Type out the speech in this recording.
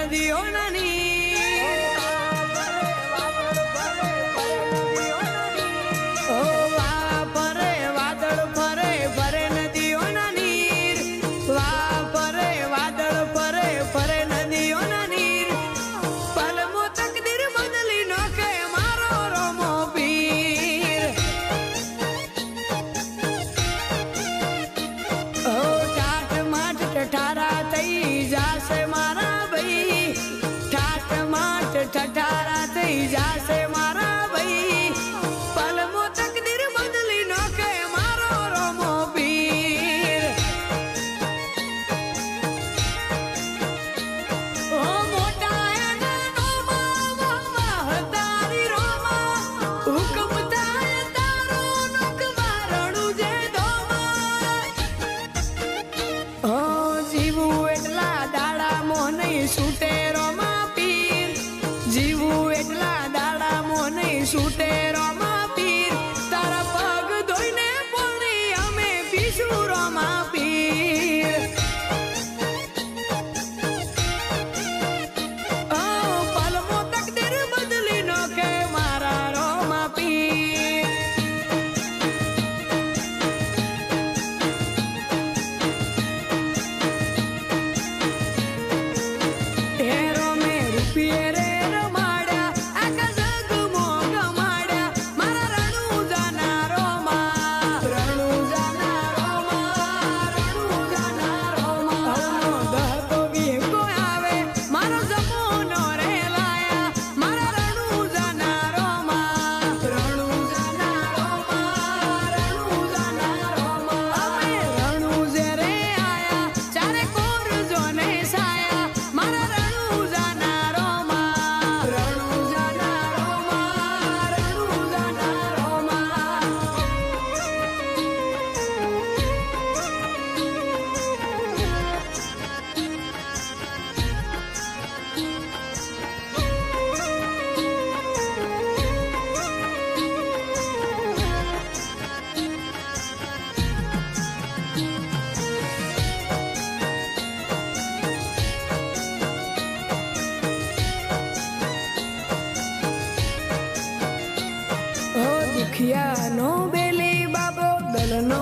નદીઓ નાની વા પરે વાદળ ફરે ફરે નદીઓ નાની વા પરે વાદળ ફરે ફરે નદીઓ નાની પલમો તકદીર બદલી નાખે મારો રોમો પીર ઓ ટાટ માટ ઠઠારા થઈ જાશે મારા ભાઈ ઠાટ માટ ઠઠારા થઈ જાશે મારા ભાઈ પલમો તકદીર બદલી નાખે મારો રોમો પીર ઓ મોટા એનો તારી રોમા હુકમ થાય તારો નોકવા રણું જે દોમા ઓ જીવું એટલા દાડા મો નહીં છૂટે રોમા પીર જીવું એટલા દાડા મો નહીં છૂટે રોમા પીર તારા પગ ધોઈને પાણી અમે પીશું રોમા પીર ઓ પલમો તકદીર બદલી નાખે મારા રોમા પીર હેરો મે રૂપિયે રે રમાડ્યા આખા જગમાં ગમાડ્યા મારા રણુજાના રોમા રણુજાના રોમા દહતો વીકો આવે મારો જમોનો રે લાયા મારા રણુજાના રોમા રણુજાના રોમા અમે રણુજે રે આયા ચારે કોરજો ને સાયા મારા રણુજાના રોમા રણુજાના રોમા ઓ દુખિયાનો બેલી બાબો દલનો